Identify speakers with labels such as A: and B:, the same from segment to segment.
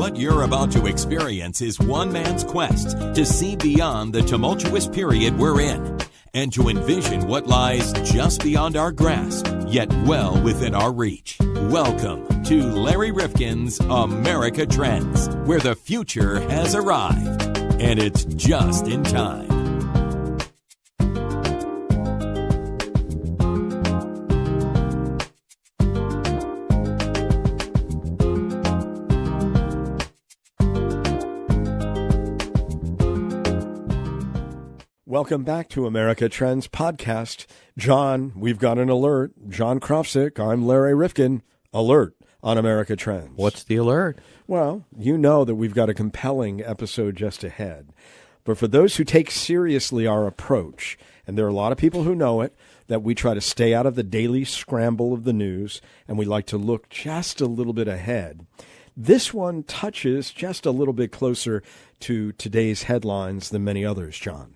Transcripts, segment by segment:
A: What you're about to experience is one man's quest to see beyond the tumultuous period we're in and to envision what lies just beyond our grasp, yet well within our reach. Welcome to Larry Rifkin's America Trends, where the future has arrived, and it's just in time.
B: Welcome back to America Trends Podcast. John, we've got an alert. John Krofsick, I'm Larry Rifkin. Alert on America Trends.
C: What's the alert?
B: Well, you know that we've got a compelling episode just ahead. But for those who take seriously our approach, and there are a lot of people who know it, that we try to stay out of the daily scramble of the news, and we like to look just a little bit ahead. This one touches just a little bit closer to today's headlines than many others, John.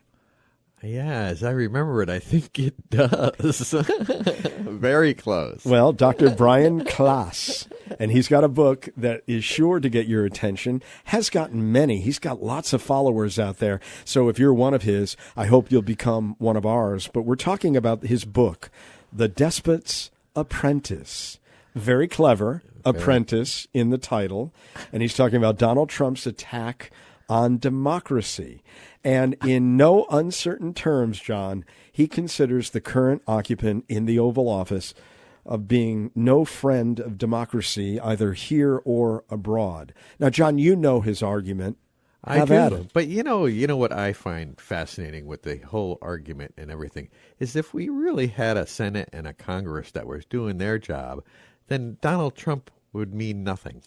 C: Yeah, as I remember it, I think it does. Very close.
B: Well, Dr. Brian Klaas, and he's got a book that is sure to get your attention, has gotten many. He's got lots of followers out there. So if you're one of his, I hope you'll become one of ours. But we're talking about his book, The Despot's Apprentice. Very clever, Apprentice in the title. And he's talking about Donald Trump's attack on democracy. And in no uncertain terms, John, he considers the current occupant in the Oval Office of being no friend of democracy, either here or abroad. Now, John, you know his argument. Have at it.
C: But you know what I find fascinating with the whole argument and everything is if we really had a Senate and a Congress that was doing their job, then Donald Trump would mean nothing.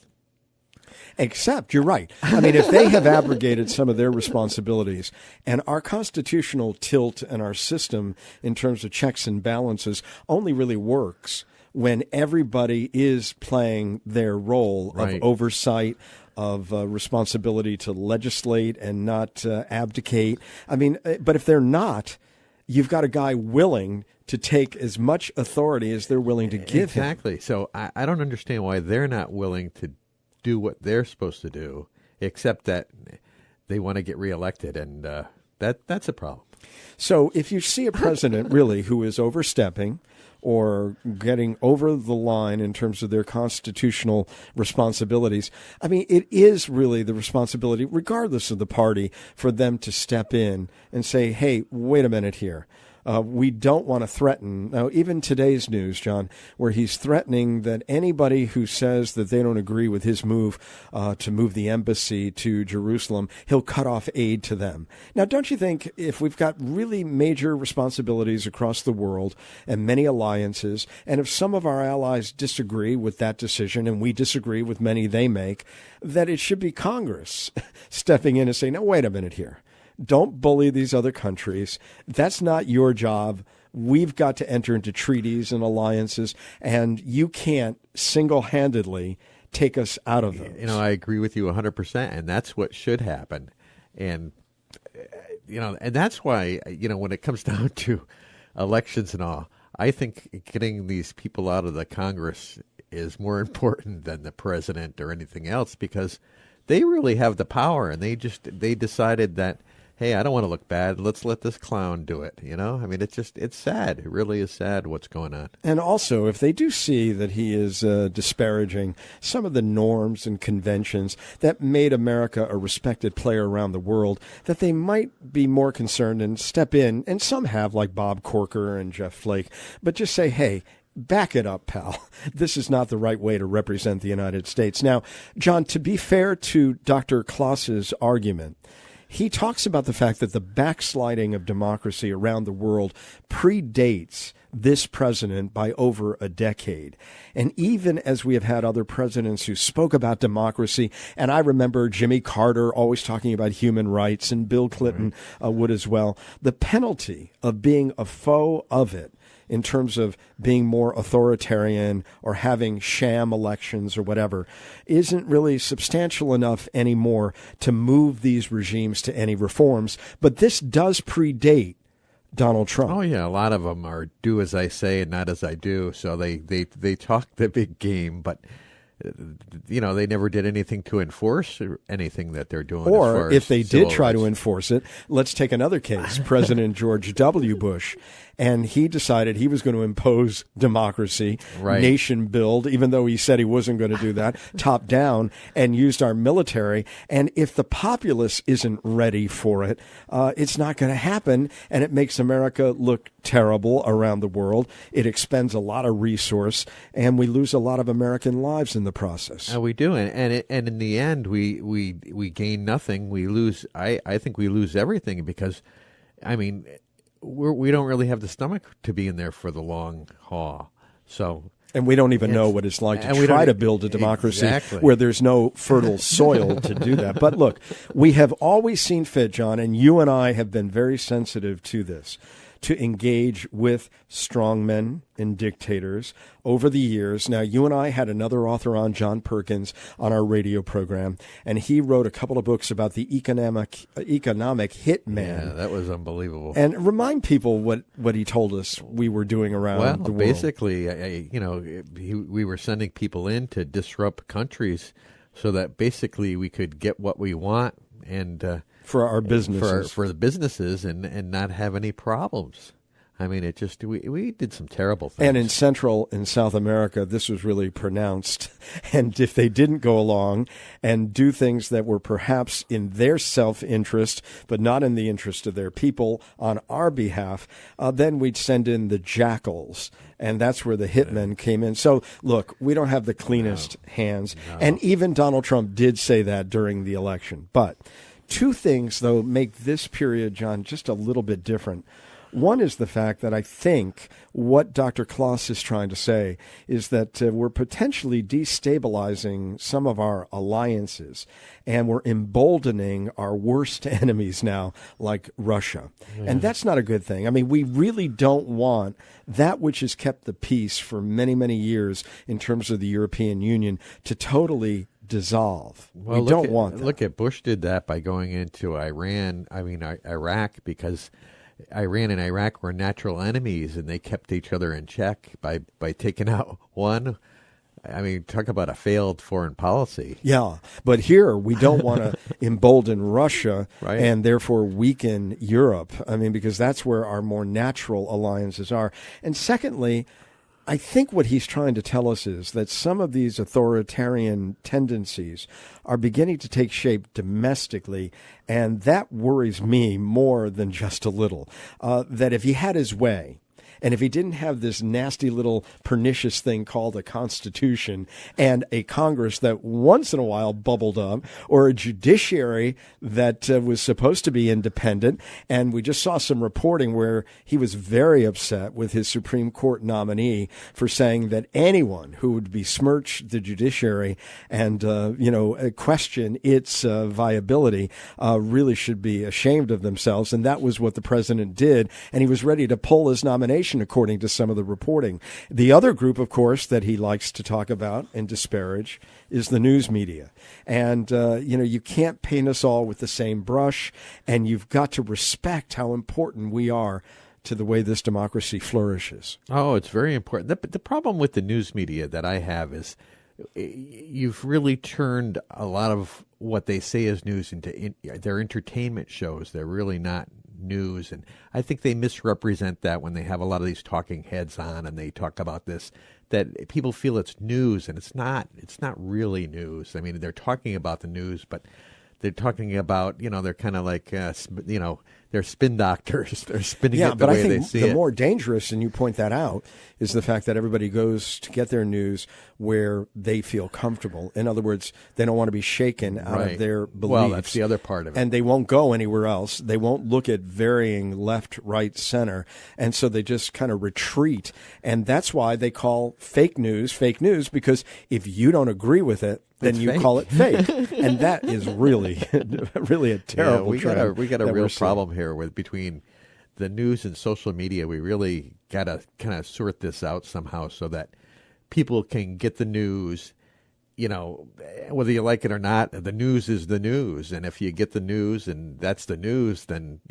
B: Except, you're right. I mean, if they have abrogated some of their responsibilities and our constitutional tilt and our system in terms of checks and balances only really works when everybody is playing their role of oversight, of responsibility to legislate and not abdicate. I mean, but if they're not, you've got a guy willing to take as much authority as they're willing to give him.
C: Exactly. So I don't understand why they're not willing to do what they're supposed to do, except that they want to get reelected, and that's a problem.
B: So if you see a president really who is overstepping or getting over the line in terms of their constitutional responsibilities, I mean, it is really the responsibility, regardless of the party, for them to step in and say, hey, wait a minute here. We don't want to threaten. Now, even today's news, John, where he's threatening that anybody who says that they don't agree with his move to move the embassy to Jerusalem, he'll cut off aid to them. Now, don't you think if we've got really major responsibilities across the world and many alliances, and if some of our allies disagree with that decision and we disagree with many they make, that it should be Congress stepping in and saying, no, wait a minute here. Don't bully these other countries. That's not your job. We've got to enter into treaties and alliances, and you can't single-handedly take us out of those.
C: You know, I agree with you 100%, and that's what should happen. And, and that's why, when it comes down to elections and all, I think getting these people out of the Congress is more important than the president or anything else, because they really have the power, and they decided that, hey, I don't want to look bad. Let's let this clown do it. I mean, it's sad. It really is sad what's going on.
B: And also, if they do see that he is disparaging some of the norms and conventions that made America a respected player around the world, that they might be more concerned and step in. And some have, like Bob Corker and Jeff Flake, but just say, hey, back it up, pal. This is not the right way to represent the United States. Now, John, to be fair to Dr. Klaas's argument, he talks about the fact that the backsliding of democracy around the world predates this president by over a decade. And even as we have had other presidents who spoke about democracy, and I remember Jimmy Carter always talking about human rights, and Bill Clinton would as well, the penalty of being a foe of it in terms of being more authoritarian or having sham elections or whatever isn't really substantial enough anymore to move these regimes to any reforms. But this does predate Donald Trump.
C: Oh, yeah. A lot of them are do as I say and not as I do. So they talk the big game. But they never did anything to enforce anything that they're doing.
B: Or if they did try to
C: rights.
B: enforce it, let's take another case, President George W. Bush. And he decided he was going to impose democracy,
C: Right.
B: nation build, even though he said he wasn't going to do that, top down, and used our military. And if the populace isn't ready for it, it's not going to happen. And it makes America look terrible around the world. It expends a lot of resource, and we lose a lot of American lives in the process.
C: We do, and in the end, we gain nothing. We lose. I think we lose everything because, I mean, we don't really have the stomach to be in there for the long haul. So.
B: And we don't even know what it's like to try to build a democracy where there's no fertile soil to do that. But look, we have always seen fit, John, and you and I have been very sensitive to this, to engage with strongmen and dictators over the years. Now, you and I had another author on, John Perkins, on our radio program, and he wrote a couple of books about the economic hitman.
C: Yeah, that was unbelievable.
B: And remind people what he told us we were doing around the world.
C: Basically, we were sending people in to disrupt countries so that basically we could get what we want and
B: for our businesses,
C: for the businesses, and not have any problems. I mean, it just we did some terrible things.
B: And in Central and South America, this was really pronounced. And if they didn't go along and do things that were perhaps in their self-interest, but not in the interest of their people on our behalf, then we'd send in the jackals. And that's where the hitmen came in. So, look, we don't have the cleanest hands. No. And even Donald Trump did say that during the election. But two things, though, make this period, John, just a little bit different. One is the fact that I think what Dr. Klaas is trying to say is that we're potentially destabilizing some of our alliances, and we're emboldening our worst enemies now, like Russia. Yeah. And that's not a good thing. I mean, we really don't want that which has kept the peace for many, many years in terms of the European Union to totally dissolve.
C: Well,
B: we don't want that.
C: Look at Bush did that by going into Iraq, because Iran and Iraq were natural enemies, and they kept each other in check by taking out one. I mean, talk about a failed foreign policy.
B: Yeah, but here we don't want to embolden Russia
C: right.
B: and therefore weaken Europe. I mean, because that's where our more natural alliances are. And secondly, I think what he's trying to tell us is that some of these authoritarian tendencies are beginning to take shape domestically, and that worries me more than just a little. That if he had his way, and if he didn't have this nasty little pernicious thing called a constitution and a Congress that once in a while bubbled up, or a judiciary that was supposed to be independent, and we just saw some reporting where he was very upset with his Supreme Court nominee for saying that anyone who would besmirch the judiciary and question its viability really should be ashamed of themselves. And that was what the president did, and he was ready to pull his nomination, according to some of the reporting. The other group, of course, that he likes to talk about and disparage is the news media. And, you can't paint us all with the same brush, and you've got to respect how important we are to the way this democracy flourishes.
C: Oh, it's very important. The problem with the news media that I have is you've really turned a lot of what they say is news into their entertainment shows. They're really not news, and I think they misrepresent that when they have a lot of these talking heads on and they talk about this, that people feel it's news, and it's not really news. I mean, they're talking about the news, but they're talking about, they're kind of like, they're spin doctors. They're spinning it the way they see it.
B: Yeah, but I think the more dangerous, and you point that out, is the fact that everybody goes to get their news where they feel comfortable. In other words, they don't want to be shaken out of their beliefs.
C: Well, that's the other part of it.
B: And they won't go anywhere else. They won't look at varying left, right, center. And so they just kind of retreat. And that's why they call fake news, because if you don't agree with it, then you call it fake. And that is really, really a terrible trend.
C: We got a real problem here between the news and social media. We really got to kind of sort this out somehow so that people can get the news, whether you like it or not. The news is the news. And if you get the news and that's the news, then,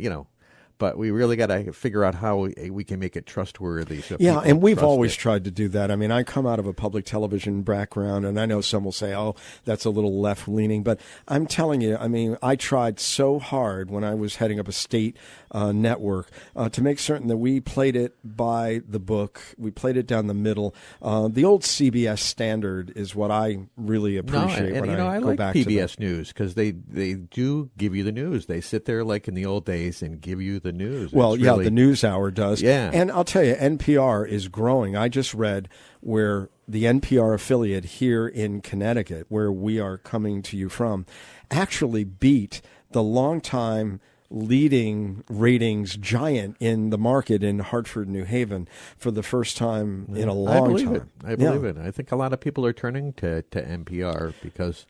C: But we really got to figure out how we can make it trustworthy. So
B: yeah, and we've always
C: it.
B: tried to do that. I mean, I come out of a public television background, and I know some will say, oh, that's a little left-leaning. But I'm telling you, I mean, I tried so hard when I was heading up a state network to make certain that we played it by the book. We played it down the middle. The old CBS standard is what I really appreciate when I go
C: like
B: back
C: PBS
B: to
C: News because they do give you the news. They sit there like in the old days and give you the news.
B: Well, yeah, the news hour does.
C: Yeah.
B: And I'll tell you, NPR is growing. I just read where the NPR affiliate here in Connecticut, where we are coming to you from, actually beat the longtime leading ratings giant in the market in Hartford, New Haven for the first time in a long time.
C: I believe it. I think a lot of people are turning to NPR because,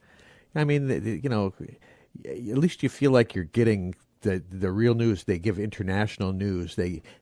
C: I mean, at least you feel like you're getting the real news. They give international news.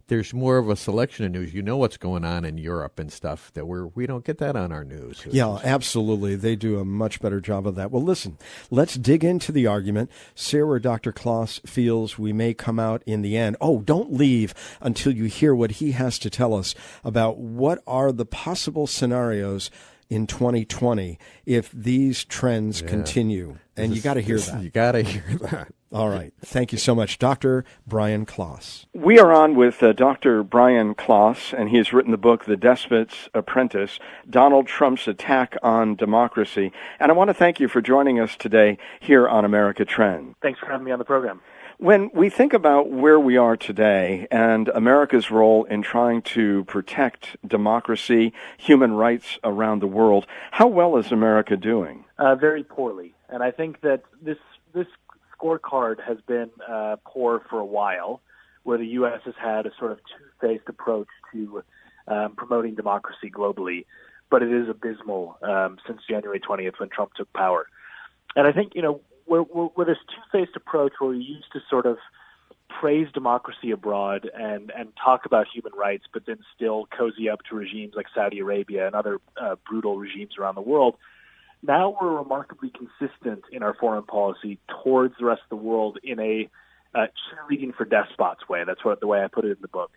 C: There's more of a selection of news. You know what's going on in Europe and stuff that we don't get that on our news.
B: Yeah, absolutely. They do a much better job of that. Well, listen, let's dig into the argument. See where Dr. Klaas feels we may come out in the end. Oh, don't leave until you hear what he has to tell us about what are the possible scenarios in 2020 if these trends continue. And you got to hear that.
C: You got to hear that.
B: All right. Thank you so much, Dr. Brian Klaas.
D: We are on with Dr. Brian Klaas, and he has written the book, The Despot's Apprentice, Donald Trump's Attack on Democracy. And I want to thank you for joining us today here on America Trend.
E: Thanks for having me on the program.
D: When we think about where we are today and America's role in trying to protect democracy, human rights around the world, how well is America doing?
E: Very poorly. And I think that this scorecard has been poor for a while, where the U.S. has had a sort of two-faced approach to promoting democracy globally. But it is abysmal since January 20th when Trump took power. And I think, with this two-faced approach where we used to sort of praise democracy abroad and talk about human rights, but then still cozy up to regimes like Saudi Arabia and other brutal regimes around the world, now we're remarkably consistent in our foreign policy towards the rest of the world in a cheerleading for despots way. That's the way I put it in the book,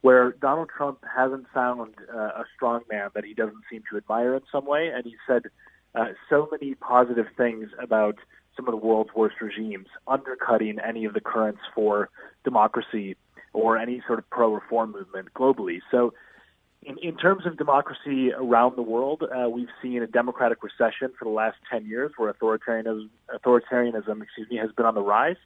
E: where Donald Trump hasn't found a strong man that he doesn't seem to admire in some way, and he said so many positive things about some of the world's worst regimes, undercutting any of the currents for democracy or any sort of pro-reform movement globally. So in terms of democracy around the world, we've seen a democratic recession for the last 10 years where authoritarianism has been on the rise.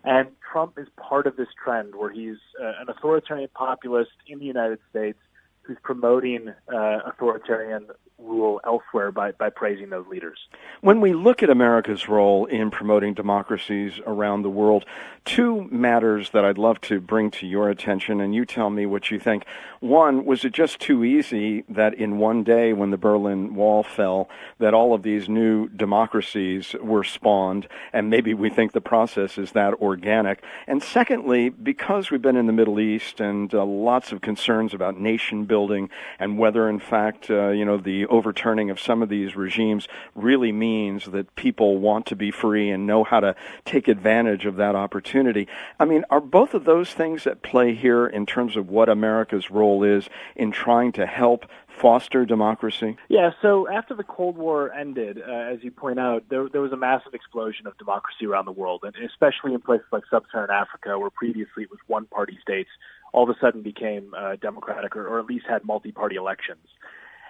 E: And Trump is part of this trend where he's an authoritarian populist in the United States who's promoting authoritarian rule elsewhere by praising those leaders.
D: When we look at America's role in promoting democracies around the world, two matters that I'd love to bring to your attention, and you tell me what you think. One, was it just too easy that in one day when the Berlin Wall fell, that all of these new democracies were spawned, and maybe we think the process is that organic? And secondly, because we've been in the Middle East and lots of concerns about nation building and whether, in fact, the overturning of some of these regimes really means that people want to be free and know how to take advantage of that opportunity. I mean, are both of those things at play here in terms of what America's role is in trying to help foster democracy?
E: Yeah, so after the Cold War ended, as you point out, there was a massive explosion of democracy around the world, and especially in places like sub-Saharan Africa, where previously it was one-party states, all of a sudden became democratic or at least had multi-party elections.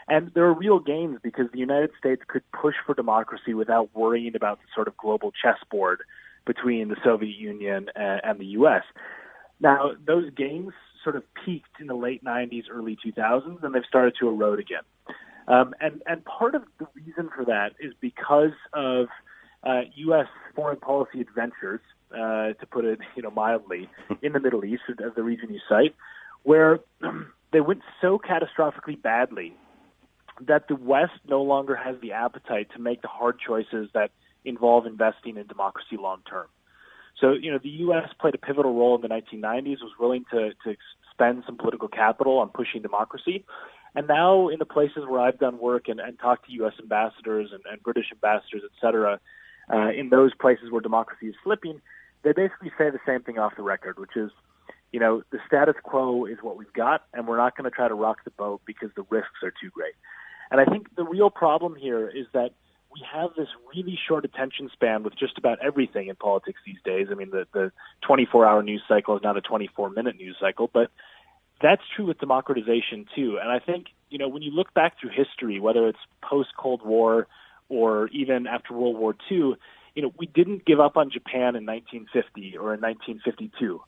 E: And there are real gains because the United States could push for democracy without worrying about the sort of global chessboard between the Soviet Union and the U.S. Now, those gains sort of peaked in the late 90s, early 2000s, and they've started to erode again. And part of the reason for that is because of U.S. foreign policy adventures, to put it mildly, in the Middle East, the region you cite, where they went so catastrophically badly that the West no longer has the appetite to make the hard choices that involve investing in democracy long term. So, the U.S. played a pivotal role in the 1990s, was willing to spend some political capital on pushing democracy. And now in the places where I've done work and talked to U.S. ambassadors and British ambassadors, et cetera, in those places where democracy is slipping, they basically say the same thing off the record, which is the status quo is what we've got, and we're not going to try to rock the boat because the risks are too great. And I think the real problem here is that we have this really short attention span with just about everything in politics these days. I mean, the 24-hour news cycle is not a 24-minute news cycle, but that's true with democratization too. And I think, when you look back through history, whether it's post-Cold War or even after World War II, we didn't give up on Japan in 1950 or in 1952.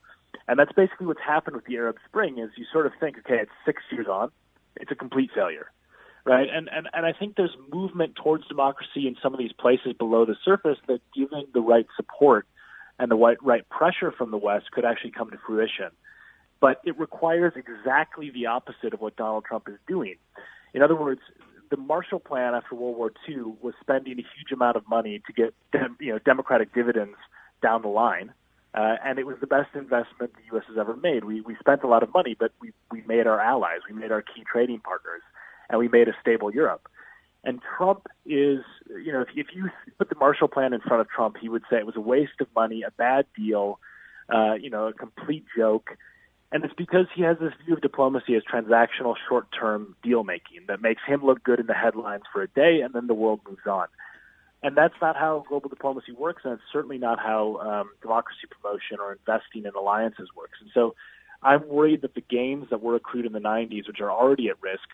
E: And that's basically what's happened with the Arab Spring is you sort of think, okay, it's 6 years on, it's a complete failure. Right, and I think there's movement towards democracy in some of these places below the surface that, given the right support and the right pressure from the West, could actually come to fruition. But it requires exactly the opposite of what Donald Trump is doing. In other words, the Marshall Plan after World War II was spending a huge amount of money to get democratic dividends down the line, and it was the best investment the U.S. has ever made. We spent a lot of money, but we made our allies, we made our key trading partners, and we made a stable Europe. And Trump is, if you put the Marshall Plan in front of Trump, he would say it was a waste of money, a bad deal, a complete joke. And it's because he has this view of diplomacy as transactional, short-term deal-making that makes him look good in the headlines for a day, and then the world moves on. And that's not how global diplomacy works, and it's certainly not how democracy promotion or investing in alliances works. And so I'm worried that the gains that were accrued in the 90s, which are already at risk,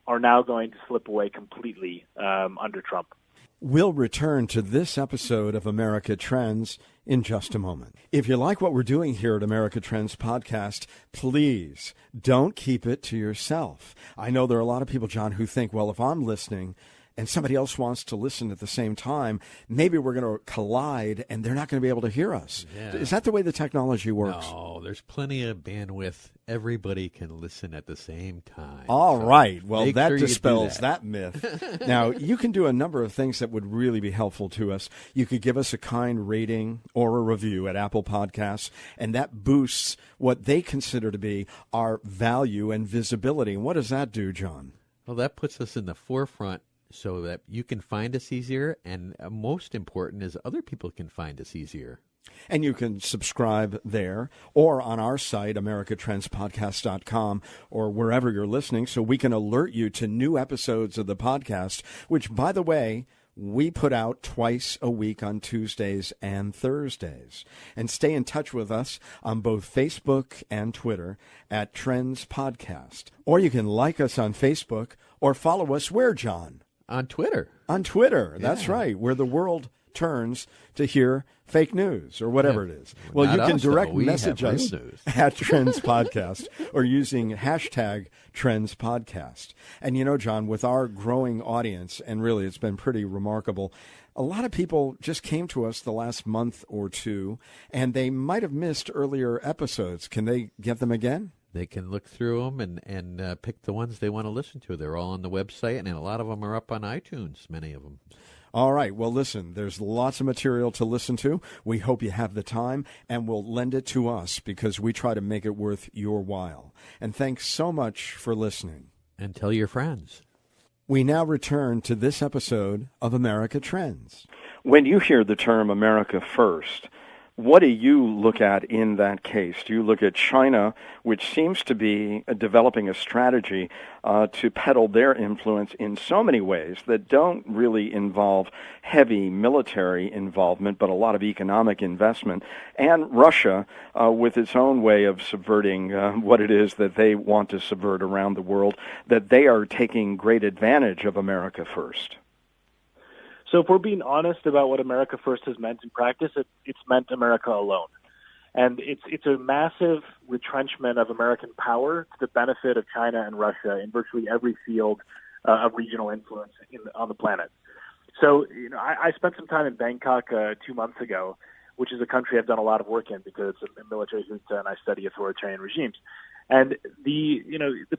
E: are now going to slip away completely under Trump.
B: We'll return to this episode of America Trends in just a moment. If you like what we're doing here at America Trends Podcast, please don't keep it to yourself. I know there are a lot of people, John, who think, well, if I'm listening and somebody else wants to listen at the same time, maybe we're going to collide and they're not going to be able to hear us. Yeah. Is that the way the technology works?
C: No, there's plenty of bandwidth. Everybody can listen at the same time.
B: All right. Well, that dispels that myth. Now, you can do a number of things that would really be helpful to us. You could give us a kind rating or a review at Apple Podcasts, and that boosts what they consider to be our value and visibility. And what does that do, John?
C: Well, that puts us in the forefront so that you can find us easier, and most important is other people can find us easier.
B: And you can subscribe there or on our site, americatrendspodcast.com, or wherever you're listening, so we can alert you to new episodes of the podcast, which, by the way, we put out twice a week on Tuesdays and Thursdays. And stay in touch with us on both Facebook and Twitter at Trends Podcast. Or you can like us on Facebook or follow us where, John?
C: On Twitter.
B: On Twitter, that's right, where the world turns to hear fake news or whatever it is. Well,
C: Not
B: you can
C: us,
B: direct
C: though.
B: message us at Trends Podcast or using hashtag Trends Podcast. And John, with our growing audience, and really it's been pretty remarkable, a lot of people just came to us the last month or two, and they might have missed earlier episodes. Can they get them again?
C: They can look through them and pick the ones they want to listen to. They're all on the website, and a lot of them are up on iTunes, many of them.
B: All right. Well, listen, there's lots of material to listen to. We hope you have the time, and we'll lend it to us because we try to make it worth your while. And thanks so much for listening.
C: And tell your friends.
B: We now return to this episode of America Trends.
D: When you hear the term America First, what do you look at in that case? Do you look at China, which seems to be developing a strategy to peddle their influence in so many ways that don't really involve heavy military involvement, but a lot of economic investment, and Russia with its own way of subverting what it is that they want to subvert around the world, that they are taking great advantage of America First?
E: So if we're being honest about what America First has meant in practice, it's meant America alone. And it's a massive retrenchment of American power to the benefit of China and Russia in virtually every field of regional influence on the planet. So I spent some time in Bangkok 2 months ago, which is a country I've done a lot of work in because it's a military junta and I study authoritarian regimes. And the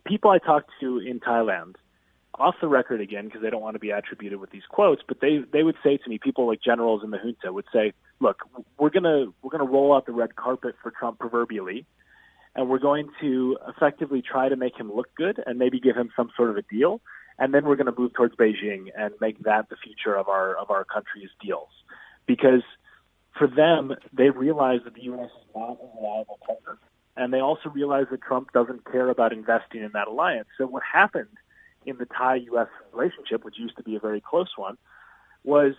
E: people I talked to in Thailand, off the record again, because they don't want to be attributed with these quotes, but they would say to me, people like generals in the junta would say, look, we're gonna roll out the red carpet for Trump proverbially, and we're going to effectively try to make him look good and maybe give him some sort of a deal, and then we're going to move towards Beijing and make that the future of our country's deals. Because for them, they realize that the U.S. is not a reliable partner And they also realize that Trump doesn't care about investing in that alliance. So what happened in the Thai-U.S. relationship, which used to be a very close one, was,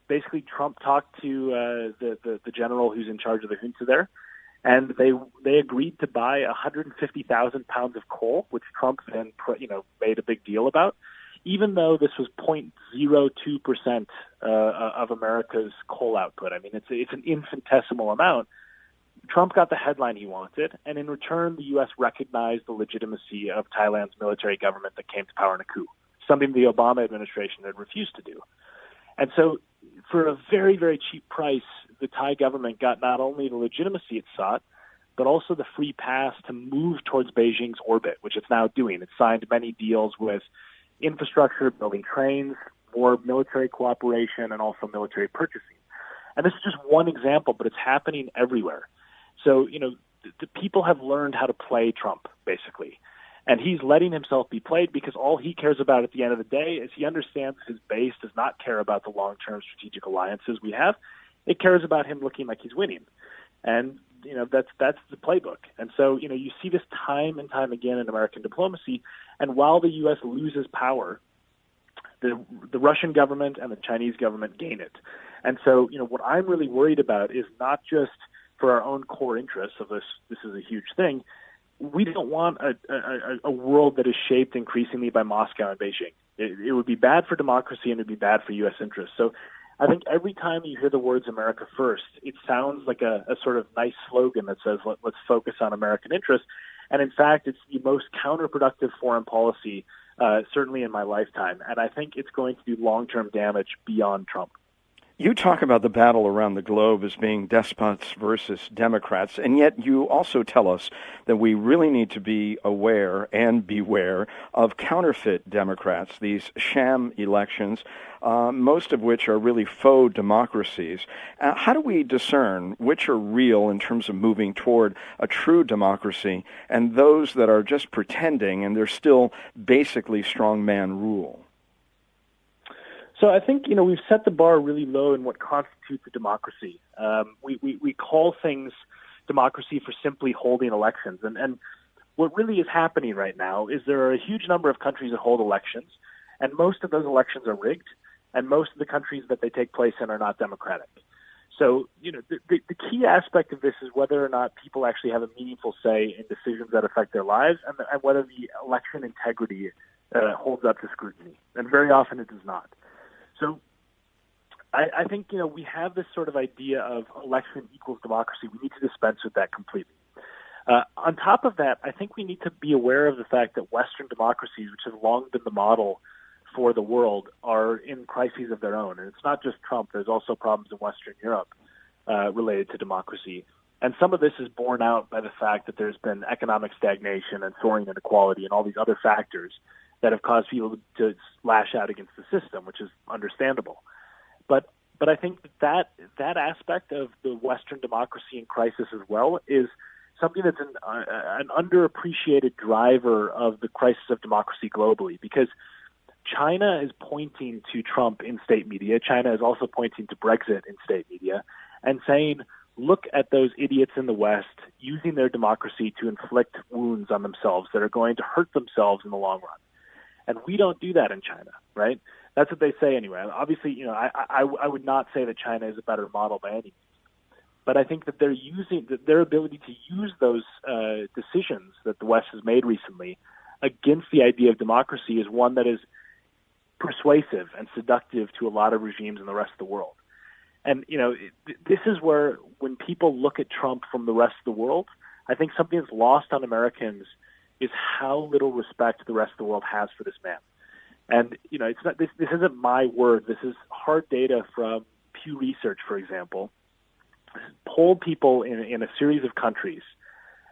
E: basically Trump talked to the general who's in charge of the junta there, and they agreed to buy 150,000 pounds of coal, which Trump then made a big deal about, even though this was 0.02% of America's coal output. I mean, it's an infinitesimal amount. Trump got the headline he wanted, and in return, the U.S. recognized the legitimacy of Thailand's military government that came to power in a coup, something the Obama administration had refused to do. And so, for a very, very cheap price, the Thai government got not only the legitimacy it sought, but also the free pass to move towards Beijing's orbit, which it's now doing. It signed many deals with infrastructure, building trains, more military cooperation, and also military purchasing. And this is just one example, but it's happening everywhere. So, the people have learned how to play Trump, basically. And he's letting himself be played because all he cares about at the end of the day is he understands his base does not care about the long-term strategic alliances we have. It cares about him looking like he's winning. And, that's the playbook. And so, you see this time and time again in American diplomacy. And while the U.S. loses power, the Russian government and the Chinese government gain it. And so, what I'm really worried about is not just for our own core interests of this is a huge thing. We don't want a world that is shaped increasingly by Moscow and Beijing. It would be bad for democracy and it would be bad for U.S. interests. So I think every time you hear the words America first, it sounds like a sort of nice slogan that says, let's focus on American interests. And in fact, it's the most counterproductive foreign policy, certainly in my lifetime. And I think it's going to do long-term damage beyond Trump.
D: You talk about the battle around the globe as being despots versus Democrats, and yet you also tell us that we really need to be aware and beware of counterfeit Democrats, these sham elections, most of which are really faux democracies. How do we discern which are real in terms of moving toward a true democracy and those that are just pretending and they're still basically strongman rule?
E: So I think, we've set the bar really low in what constitutes a democracy. We call things democracy for simply holding elections. And what really is happening right now is there are a huge number of countries that hold elections, and most of those elections are rigged, and most of the countries that they take place in are not democratic. So, the key aspect of this is whether or not people actually have a meaningful say in decisions that affect their lives and whether the election integrity holds up to scrutiny. And very often it does not. So I think, we have this sort of idea of election equals democracy. We need to dispense with that completely. On top of that, I think we need to be aware of the fact that Western democracies, which have long been the model for the world, are in crises of their own. And it's not just Trump. There's also problems in Western Europe related to democracy. And some of this is borne out by the fact that there's been economic stagnation and soaring inequality and all these other factors that have caused people to lash out against the system, which is understandable. But I think that aspect of the Western democracy in crisis as well is something that's an underappreciated driver of the crisis of democracy globally, because China is pointing to Trump in state media. China is also pointing to Brexit in state media and saying, look at those idiots in the West using their democracy to inflict wounds on themselves that are going to hurt themselves in the long run. And we don't do that in China, right? That's what they say anyway. Obviously, I would not say that China is a better model by any means. But I think that they're using their ability to use those decisions that the West has made recently against the idea of democracy is one that is persuasive and seductive to a lot of regimes in the rest of the world. And, this is where when people look at Trump from the rest of the world, I think something that's lost on Americans is how little respect the rest of the world has for this man. And, it's not this isn't my word. This is hard data from Pew Research, for example. Polled people in a series of countries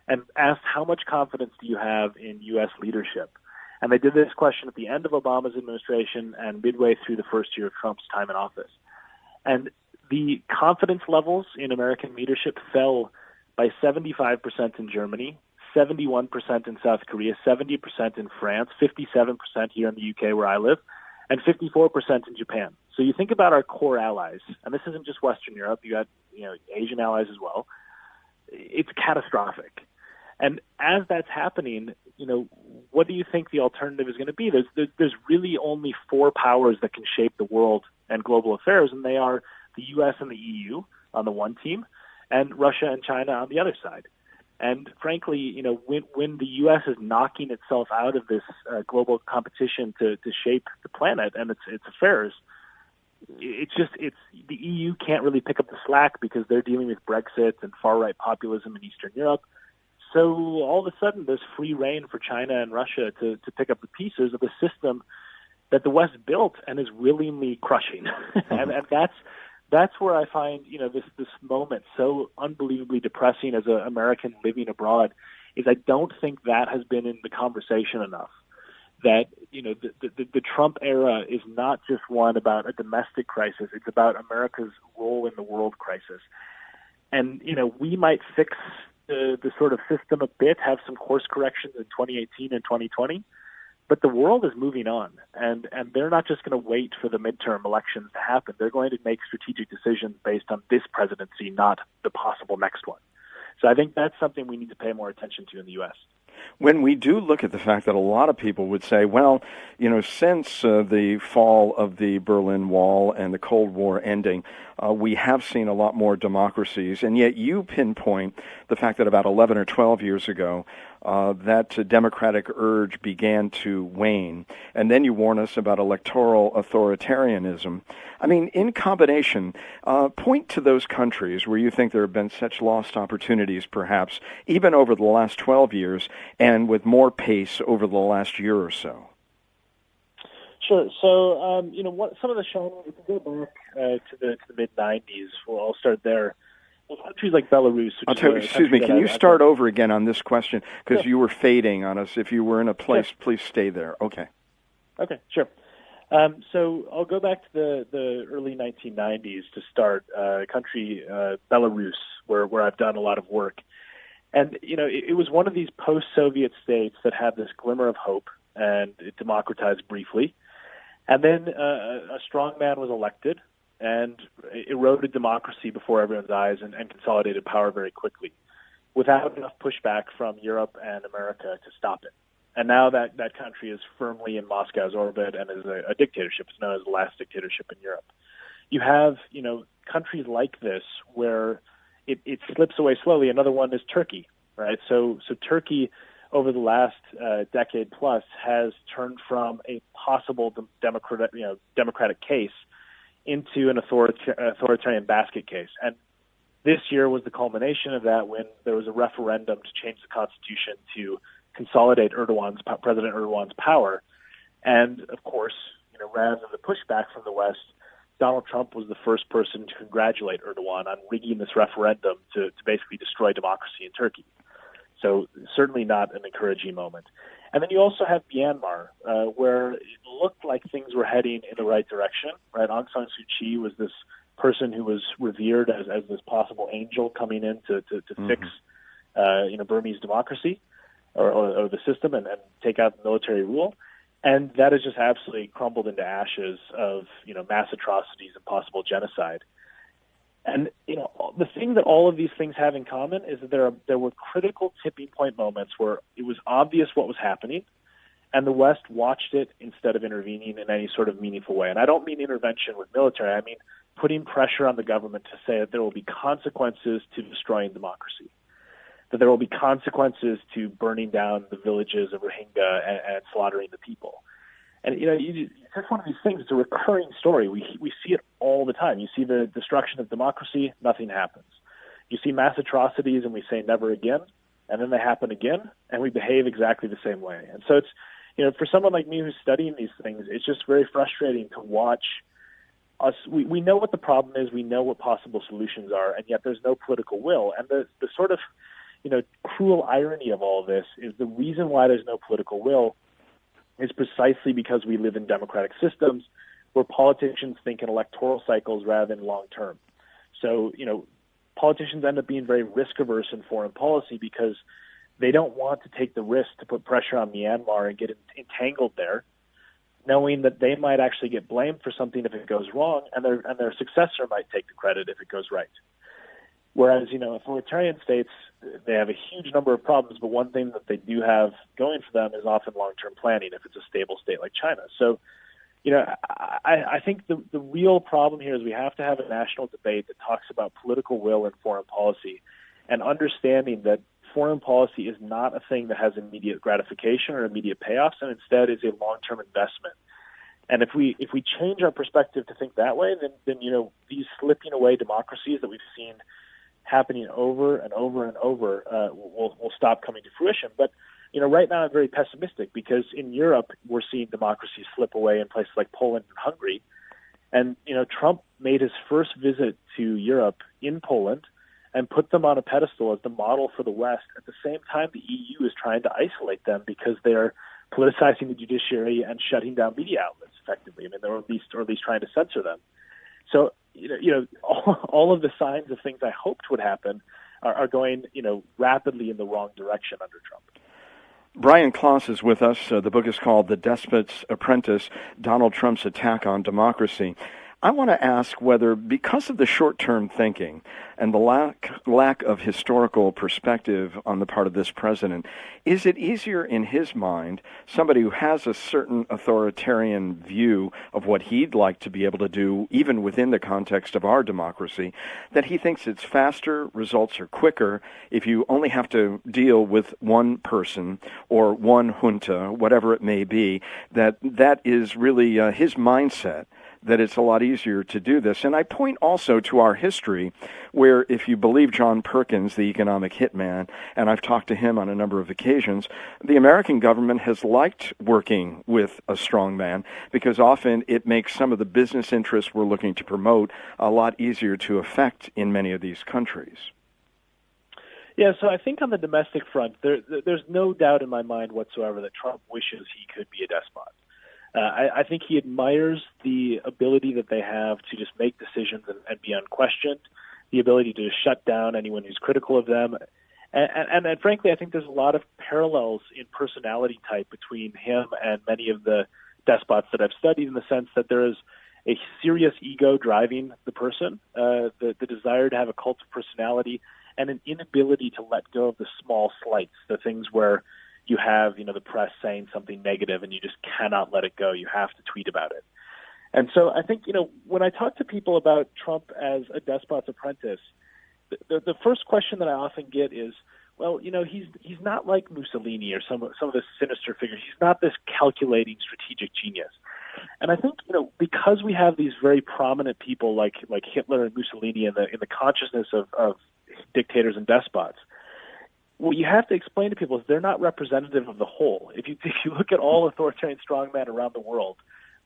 E: and asked how much confidence do you have in U.S. leadership? And they did this question at the end of Obama's administration and midway through the first year of Trump's time in office. And the confidence levels in American leadership fell by 75% in Germany, 71% in South Korea, 70% in France, 57% here in the UK where I live, and 54% in Japan. So you think about our core allies, and this isn't just Western Europe, you got Asian allies as well. It's catastrophic. And as that's happening, what do you think the alternative is going to be? There's really only four powers that can shape the world and global affairs, and they are the U.S. and the EU on the one team, and Russia and China on the other side. And frankly, when the U.S. is knocking itself out of this global competition to shape the planet and its affairs, the EU can't really pick up the slack because they're dealing with Brexit and far-right populism in Eastern Europe. So all of a sudden, there's free rein for China and Russia to pick up the pieces of a system that the West built and is willingly crushing. and that's where I find this moment so unbelievably depressing as an American living abroad. Is I don't think that has been in the conversation enough. That the Trump era is not just one about a domestic crisis; it's about America's role in the world crisis. And we might fix the sort of system a bit, have some course corrections in 2018 and 2020, but the world is moving on, and they're not just going to wait for the midterm elections to happen. They're going to make strategic decisions based on this presidency, not the possible next one. So I think that's something we need to pay more attention to in the U.S.
D: When we do look at the fact that a lot of people would say, well, since the fall of the Berlin Wall and the Cold War ending, we have seen a lot more democracies, and yet you pinpoint the fact that about 11 or 12 years ago, that democratic urge began to wane. And then you warn us about electoral authoritarianism. I mean, in combination, point to those countries where you think there have been such lost opportunities, perhaps, even over the last 12 years, and with more pace over the last year or so.
E: Sure. So, some of the shining, if we go back to the mid-'90s, I'll start there. Well, countries like Belarus.
D: Excuse me, can you start over again on this question? Because you were fading on us. If you were in a place, please stay there. Okay.
E: Okay, sure. So I'll go back to the early 1990s to start. Country Belarus, where I've done a lot of work. And, it was one of these post-Soviet states that had this glimmer of hope, and it democratized briefly. And then a strong man was elected and eroded democracy before everyone's eyes and consolidated power very quickly without enough pushback from Europe and America to stop it. And now that country is firmly in Moscow's orbit and is a dictatorship. It's known as the last dictatorship in Europe. You have, countries like this where it slips away slowly. Another one is Turkey, right? So Turkey, over the last decade plus, has turned from a possible democratic case into an authoritarian basket case. And this year was the culmination of that when there was a referendum to change the constitution to consolidate President Erdogan's power. And, of course, rather than the pushback from the West, Donald Trump was the first person to congratulate Erdogan on rigging this referendum to basically destroy democracy in Turkey. So certainly not an encouraging moment. And then you also have Myanmar, where it looked like things were heading in the right direction. Right, Aung San Suu Kyi was this person who was revered as this possible angel coming in to fix, Burmese democracy or the system and take out military rule. And that has just absolutely crumbled into ashes of, mass atrocities and possible genocide. And, the thing that all of these things have in common is that there were critical tipping point moments where it was obvious what was happening, and the West watched it instead of intervening in any sort of meaningful way. And I don't mean intervention with military. I mean putting pressure on the government to say that there will be consequences to destroying democracy, that there will be consequences to burning down the villages of Rohingya and slaughtering the people. And, it's one of these things. It's a recurring story. We see it all the time. You see the destruction of democracy, nothing happens. You see mass atrocities, and we say never again, and then they happen again, and we behave exactly the same way. And so it's, for someone like me who's studying these things, it's just very frustrating to watch us. We know what the problem is. We know what possible solutions are, and yet there's no political will. And the sort of, cruel irony of all of this is the reason why there's no political will is precisely because we live in democratic systems where politicians think in electoral cycles rather than long term. So, politicians end up being very risk averse in foreign policy because they don't want to take the risk to put pressure on Myanmar and get entangled there, knowing that they might actually get blamed for something if it goes wrong, and their successor might take the credit if it goes right. Whereas, authoritarian states, they have a huge number of problems, but one thing that they do have going for them is often long-term planning if it's a stable state like China. So, I think the real problem here is we have to have a national debate that talks about political will and foreign policy, and understanding that foreign policy is not a thing that has immediate gratification or immediate payoffs, and instead is a long-term investment. And if we change our perspective to think that way, then these slipping away democracies that we've seen happening over and over and over will stop coming to fruition. But right now I'm very pessimistic because in Europe we're seeing democracies slip away in places like Poland and Hungary. And Trump made his first visit to Europe in Poland and put them on a pedestal as the model for the West. At the same time, the EU is trying to isolate them because they're politicizing the judiciary and shutting down media outlets effectively. I mean, or at least trying to censor them. So, all of the signs of things I hoped would happen are going, rapidly in the wrong direction under Trump.
D: Brian Klaas is with us. The book is called The Despot's Apprentice, Donald Trump's Attack on Democracy. I want to ask whether, because of the short-term thinking and the lack of historical perspective on the part of this president, is it easier in his mind, somebody who has a certain authoritarian view of what he'd like to be able to do, even within the context of our democracy, that he thinks it's faster, results are quicker, if you only have to deal with one person or one junta, whatever it may be, that is really his mindset, that it's a lot easier to do this. And I point also to our history, where if you believe John Perkins, the economic hitman, and I've talked to him on a number of occasions, the American government has liked working with a strong man because often it makes some of the business interests we're looking to promote a lot easier to affect in many of these countries.
E: Yeah, so I think on the domestic front, there's no doubt in my mind whatsoever that Trump wishes he could be a despot. I think he admires the ability that they have to just make decisions and be unquestioned, the ability to shut down anyone who's critical of them. And frankly, I think there's a lot of parallels in personality type between him and many of the despots that I've studied, in the sense that there is a serious ego driving the person, the desire to have a cult of personality, and an inability to let go of the small slights, the things where you have, the press saying something negative and you just cannot let it go. You have to tweet about it. And so I think, when I talk to people about Trump as a despot's apprentice, the first question that I often get is, well, he's not like Mussolini or some of the sinister figures. He's not this calculating strategic genius. And I think, because we have these very prominent people like Hitler and Mussolini in the consciousness of dictators and despots, what you have to explain to people is they're not representative of the whole. If you look at all authoritarian strongmen around the world,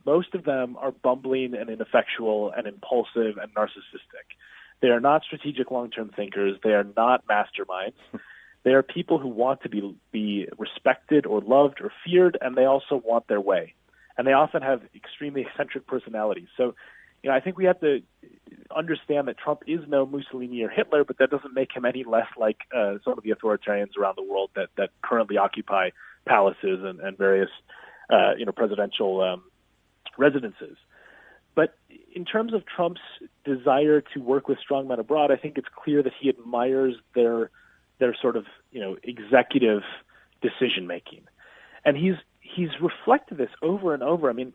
E: most of them are bumbling and ineffectual and impulsive and narcissistic. They are not strategic long-term thinkers. They are not masterminds. They are people who want to be respected or loved or feared, and they also want their way. And they often have extremely eccentric personalities. So, I think we have to understand that Trump is no Mussolini or Hitler, but that doesn't make him any less like some of the authoritarians around the world that currently occupy palaces and various presidential residences. But in terms of Trump's desire to work with strongmen abroad, I think it's clear that he admires their sort of executive decision making, and he's reflected this over and over. I mean,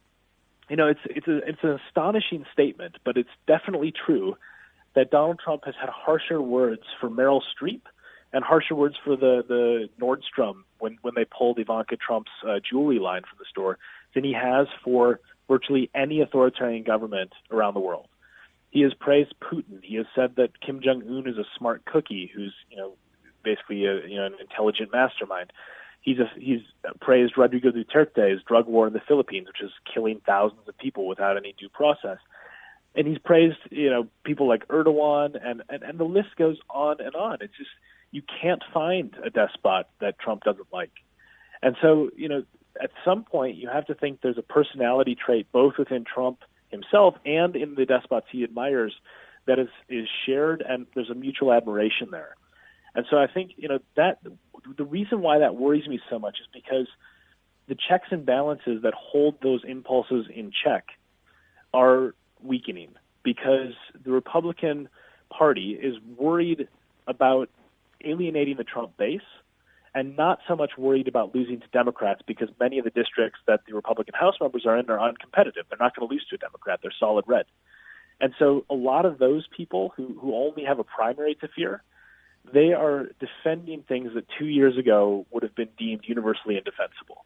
E: it's an astonishing statement, but it's definitely true that Donald Trump has had harsher words for Meryl Streep and harsher words for the Nordstrom when they pulled Ivanka Trump's jewelry line from the store than he has for virtually any authoritarian government around the world. He has praised Putin. He has said that Kim Jong-un is a smart cookie who's basically an intelligent mastermind. He's praised Rodrigo Duterte's drug war in the Philippines, which is killing thousands of people without any due process. And he's praised, people like Erdogan, and the list goes on and on. It's just, you can't find a despot that Trump doesn't like. And so, at some point you have to think there's a personality trait both within Trump himself and in the despots he admires that is shared, and there's a mutual admiration there. And so I think, that the reason why that worries me so much is because the checks and balances that hold those impulses in check are weakening, because the Republican party is worried about alienating the Trump base and not so much worried about losing to Democrats, because many of the districts that the Republican House members are in are uncompetitive. They're not going to lose to a Democrat. They're solid red. And so a lot of those people who only have a primary to fear, they are defending things that 2 years ago would have been deemed universally indefensible.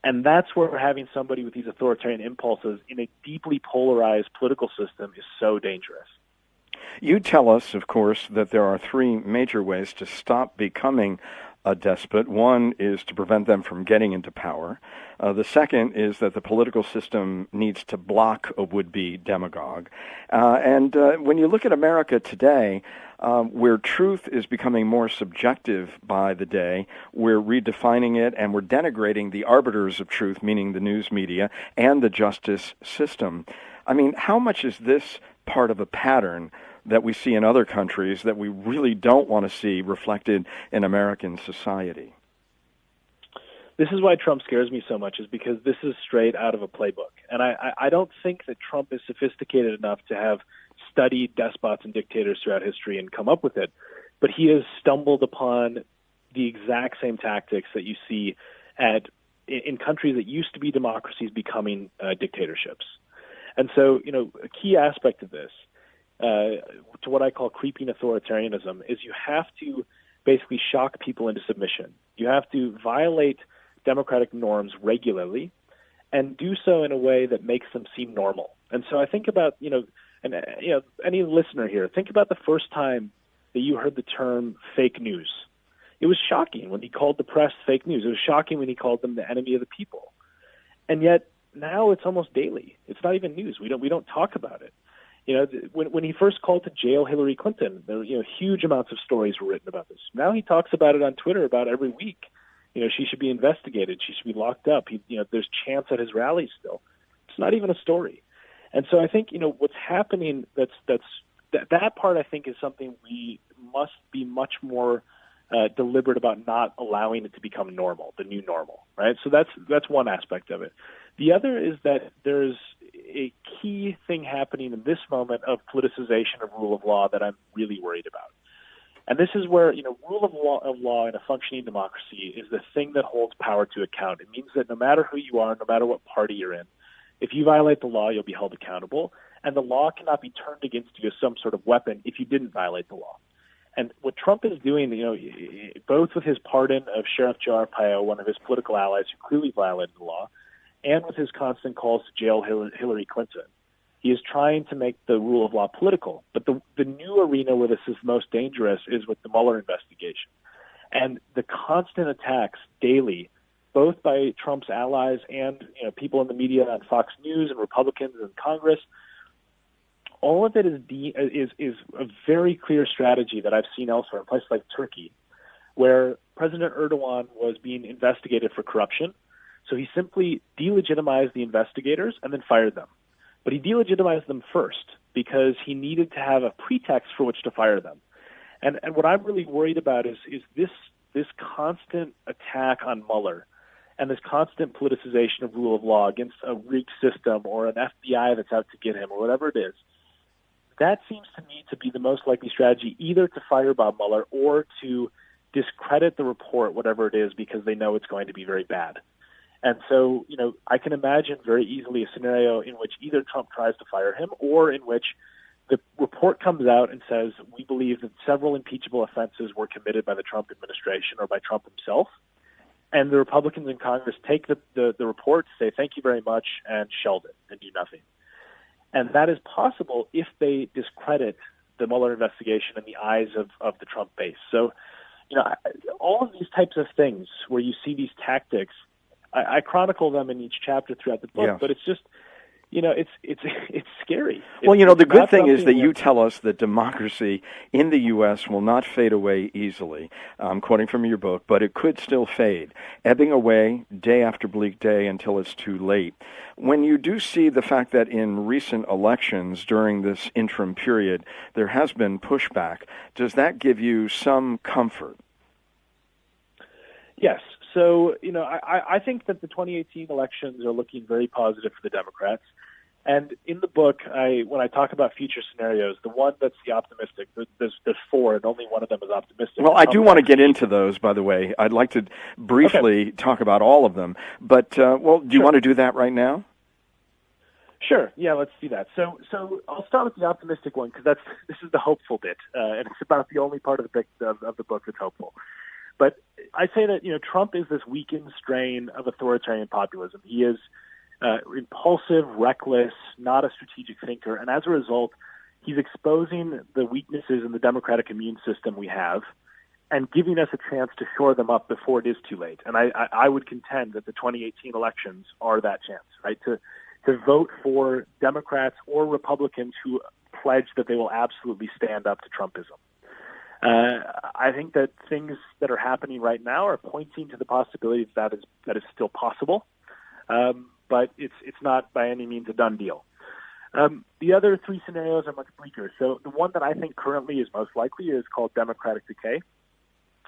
E: And that's where having somebody with these authoritarian impulses in a deeply polarized political system is so dangerous.
D: You tell us, of course, that there are three major ways to stop becoming a despot. One is to prevent them from getting into power. The second is that the political system needs to block a would-be demagogue. And when you look at America today, where truth is becoming more subjective by the day, we're redefining it and we're denigrating the arbiters of truth, meaning the news media and the justice system. I mean, how much is this part of a pattern that we see in other countries that we really don't want to see reflected in American society?
E: This is why Trump scares me so much, is because this is straight out of a playbook. And I don't think that Trump is sophisticated enough to have studied despots and dictators throughout history and come up with it. But he has stumbled upon the exact same tactics that you see in countries that used to be democracies becoming dictatorships. And so, a key aspect of this, to what I call creeping authoritarianism, is you have to basically shock people into submission. You have to violate democratic norms regularly and do so in a way that makes them seem normal. And so I think about, any listener here, think about the first time that you heard the term fake news. It was shocking when he called the press fake news. It was shocking when he called them the enemy of the people. And yet now it's almost daily. It's not even news. We don't talk about it. When he first called to jail Hillary Clinton, there huge amounts of stories were written about this. Now he talks about it on Twitter about every week. She should be investigated. She should be locked up. There's chants at his rallies still. It's not even a story. And so I think, what's happening, that part I think is something we must be much more deliberate about not allowing it to become normal, the new normal, right? So that's one aspect of it. The other is that there's a key thing happening in this moment of politicization of rule of law that I'm really worried about. And this is where, rule of law in a functioning democracy is the thing that holds power to account. It means that no matter who you are, no matter what party you're in, if you violate the law, you'll be held accountable. And the law cannot be turned against you as some sort of weapon if you didn't violate the law. And what Trump is doing, both with his pardon of Sheriff Joe Arpaio, one of his political allies who clearly violated the law, and with his constant calls to jail Hillary Clinton, he is trying to make the rule of law political. But the new arena where this is most dangerous is with the Mueller investigation. And the constant attacks daily, both by Trump's allies and people in the media on Fox News and Republicans in Congress, all of it is a very clear strategy that I've seen elsewhere in places like Turkey, where President Erdogan was being investigated for corruption. So he simply delegitimized the investigators and then fired them. But he delegitimized them first because he needed to have a pretext for which to fire them. And what I'm really worried about is this constant attack on Mueller and this constant politicization of rule of law against a rigged system or an FBI that's out to get him or whatever it is. That seems to me to be the most likely strategy, either to fire Bob Mueller or to discredit the report, whatever it is, because they know it's going to be very bad. And so, I can imagine very easily a scenario in which either Trump tries to fire him or in which the report comes out and says, we believe that several impeachable offenses were committed by the Trump administration or by Trump himself. And the Republicans in Congress take the report, say, thank you very much, and shelve it and do nothing. And that is possible if they discredit the Mueller investigation in the eyes of the Trump base. So, all of these types of things where you see these tactics, I chronicle them in each chapter throughout the book,
D: yeah.
E: But it's just, it's scary.
D: Well, the good thing is that you tell us that democracy in the U.S. will not fade away easily. I'm quoting from your book, but it could still fade, ebbing away day after bleak day until it's too late. When you do see the fact that in recent elections during this interim period, there has been pushback, does that give you some comfort?
E: Yes. So, I think that the 2018 elections are looking very positive for the Democrats. And in the book, when I talk about future scenarios, the one that's the optimistic, there's four, and only one of them is optimistic.
D: Well, I do want to get into those, by the way. I'd like to briefly talk about all of them. But, do you want to do that right now?
E: Sure. Yeah, let's do that. So I'll start with the optimistic one, because this is the hopeful bit, and it's about the only part of the book that's hopeful. But I say that Trump is this weakened strain of authoritarian populism. He is impulsive, reckless, not a strategic thinker, and as a result, he's exposing the weaknesses in the democratic immune system we have, and giving us a chance to shore them up before it is too late. And I would contend that the 2018 elections are that chance, right? To vote for Democrats or Republicans who pledge that they will absolutely stand up to Trumpism. I think that things that are happening right now are pointing to the possibility that is still possible, but it's not by any means a done deal. The other three scenarios are much bleaker. So the one that I think currently is most likely is called democratic decay,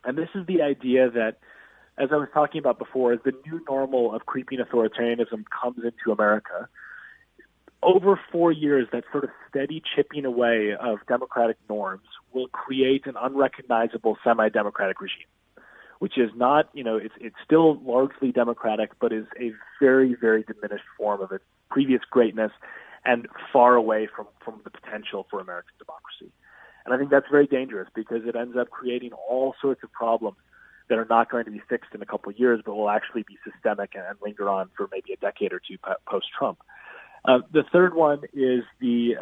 E: and this is the idea that, as I was talking about before, as the new normal of creeping authoritarianism comes into America, over 4 years, that sort of steady chipping away of democratic norms will create an unrecognizable semi-democratic regime, which is not, it's still largely democratic, but is a very, very diminished form of its previous greatness and far away from the potential for American democracy. And I think that's very dangerous, because it ends up creating all sorts of problems that are not going to be fixed in a couple of years, but will actually be systemic and linger on for maybe a decade or two post-Trump. The third one is the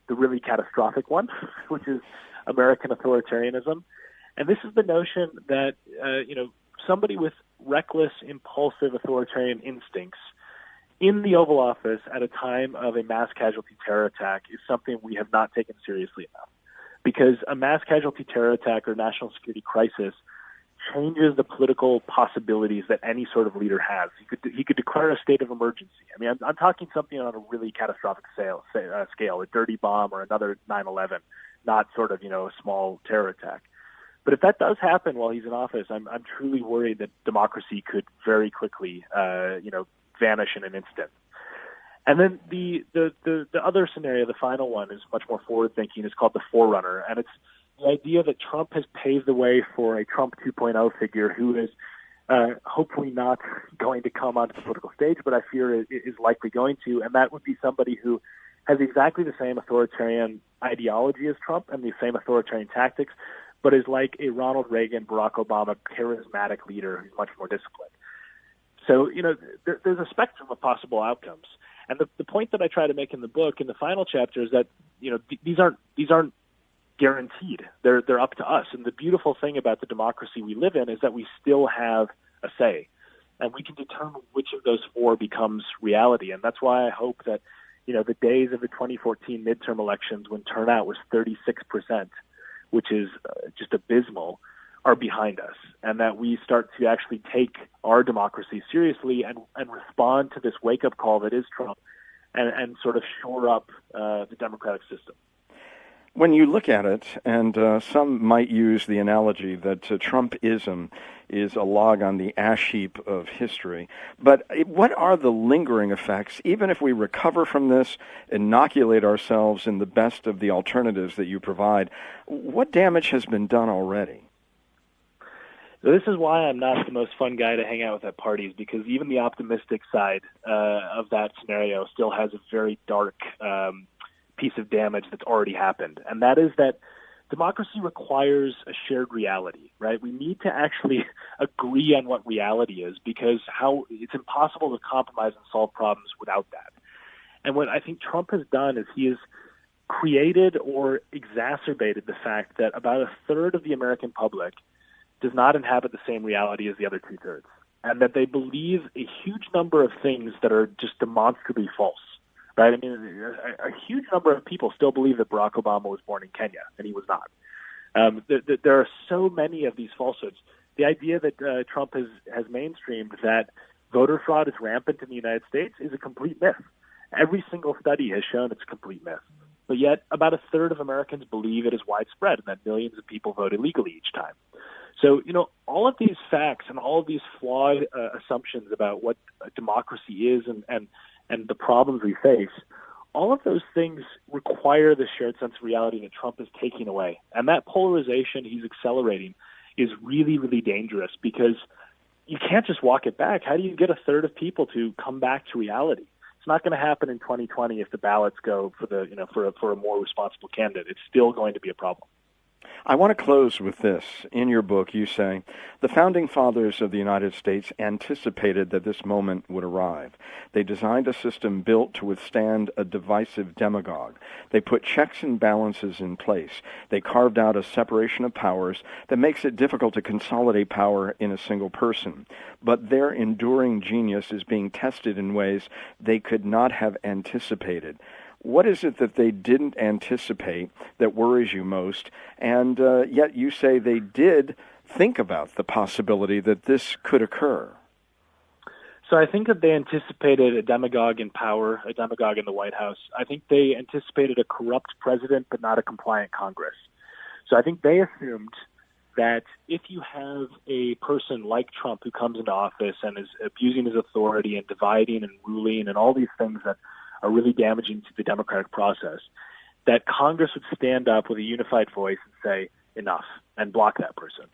E: really catastrophic one, which is American authoritarianism. And this is the notion that, somebody with reckless, impulsive authoritarian instincts in the Oval Office at a time of a mass casualty terror attack is something we have not taken seriously enough. Because a mass casualty terror attack or national security crisis changes the political possibilities that any sort of leader has. He could declare a state of emergency. I mean, I'm talking something on a really catastrophic scale, a dirty bomb or another 9/11, not sort of a small terror attack. But if that does happen while he's in office, I'm truly worried that democracy could very quickly vanish in an instant. And then the other scenario, the final one, is much more forward-thinking. It's called the forerunner, and it's the idea that Trump has paved the way for a Trump 2.0 figure who is hopefully not going to come onto the political stage, but I fear is likely going to, and that would be somebody who has exactly the same authoritarian ideology as Trump and the same authoritarian tactics, but is like a Ronald Reagan, Barack Obama charismatic leader who's much more disciplined. So, there's a spectrum of possible outcomes. And the point that I try to make in the book, in the final chapter, is that, these aren't guaranteed. They're up to us. And the beautiful thing about the democracy we live in is that we still have a say, and we can determine which of those four becomes reality. And that's why I hope that, the days of the 2014 midterm elections, when turnout was 36%, which is just abysmal, are behind us, and that we start to actually take our democracy seriously and respond to this wake-up call that is Trump, and sort of shore up the democratic system.
D: When you look at it, and some might use the analogy that Trumpism is a log on the ash heap of history, but what are the lingering effects, even if we recover from this, inoculate ourselves in the best of the alternatives that you provide? What damage has been done already?
E: So this is why I'm not the most fun guy to hang out with at parties, because even the optimistic side of that scenario still has a very dark piece of damage that's already happened. And that is that democracy requires a shared reality, right? We need to actually agree on what reality is, because it's impossible to compromise and solve problems without that. And what I think Trump has done is he has created or exacerbated the fact that about a third of the American public does not inhabit the same reality as the other two-thirds, and that they believe a huge number of things that are just demonstrably false, right? I mean, a huge number of people still believe that Barack Obama was born in Kenya, and he was not. There are so many of these falsehoods. The idea that Trump has mainstreamed that voter fraud is rampant in the United States is a complete myth. Every single study has shown it's a complete myth. But yet, about a third of Americans believe it is widespread and that millions of people vote illegally each time. So, all of these facts and all of these flawed assumptions about what a democracy is and the problems we face all of those things require the shared sense of reality that Trump is taking away. And that polarization he's accelerating is really, really dangerous because you can't just walk it back. How do you get a third of people to come back to reality? It's not going to happen in 2020 if the ballots go for a more responsible candidate. It's still going to be a problem.
D: I want to close with this. In your book, you say, the founding fathers of the United States anticipated that this moment would arrive. They designed a system built to withstand a divisive demagogue. They put checks and balances in place. They carved out a separation of powers that makes it difficult to consolidate power in a single person. But their enduring genius is being tested in ways they could not have anticipated. What is it that they didn't anticipate that worries you most? And yet you say they did think about the possibility that this could occur.
E: So I think that they anticipated a demagogue in power, a demagogue in the White House. I think they anticipated a corrupt president but not a compliant Congress. So I think they assumed that if you have a person like Trump who comes into office and is abusing his authority and dividing and ruling and all these things that are really damaging to the democratic process, that Congress would stand up with a unified voice and say, enough, and block that person.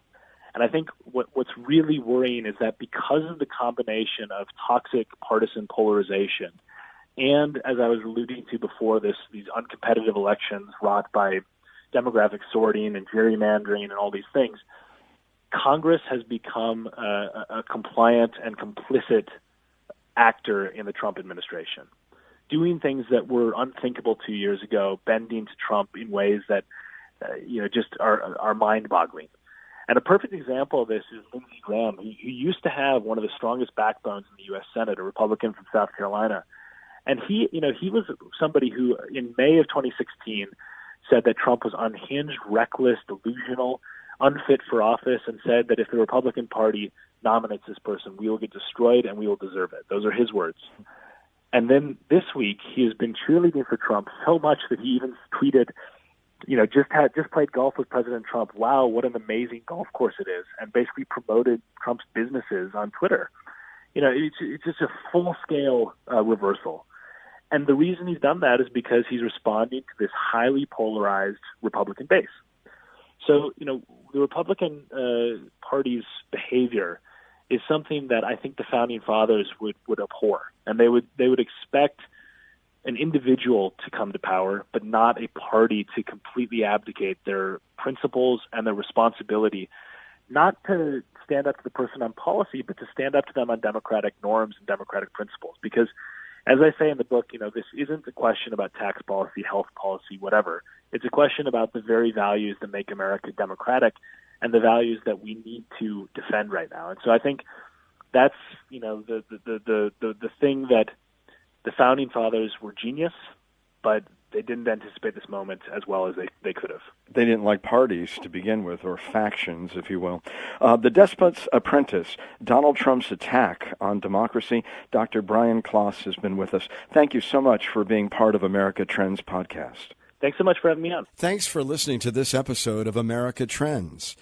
E: And I think what's really worrying is that because of the combination of toxic partisan polarization and, as I was alluding to before, these uncompetitive elections wrought by demographic sorting and gerrymandering and all these things, Congress has become a compliant and complicit actor in the Trump administration, doing things that were unthinkable 2 years ago, bending to Trump in ways that just are mind-boggling. And a perfect example of this is Lindsey Graham, who used to have one of the strongest backbones in the U.S. Senate, a Republican from South Carolina. And he was somebody who, in May of 2016, said that Trump was unhinged, reckless, delusional, unfit for office, and said that if the Republican Party nominates this person, we will get destroyed and we will deserve it. Those are his words. And then this week, he has been cheerleading for Trump so much that he even tweeted, just played golf with President Trump. Wow, what an amazing golf course it is, and basically promoted Trump's businesses on Twitter. It's just a full-scale reversal. And the reason he's done that is because he's responding to this highly polarized Republican base. So, the Republican Party's behavior is something that I think the founding fathers would abhor, and they would expect an individual to come to power, but not a party to completely abdicate their principles and their responsibility, not to stand up to the person on policy, but to stand up to them on democratic norms and democratic principles. Because, as I say in the book, this isn't a question about tax policy, health policy, whatever. It's a question about the very values that make America democratic and the values that we need to defend right now. And so I think that's, the thing that the founding fathers were genius, but they didn't anticipate this moment as well as they could have.
D: They didn't like parties to begin with, or factions, if you will. The Despot's Apprentice, Donald Trump's attack on democracy. Dr. Brian Klaas has been with us. Thank you so much for being part of America Trends podcast.
E: Thanks so much for having me on.
B: Thanks for listening to this episode of America Trends.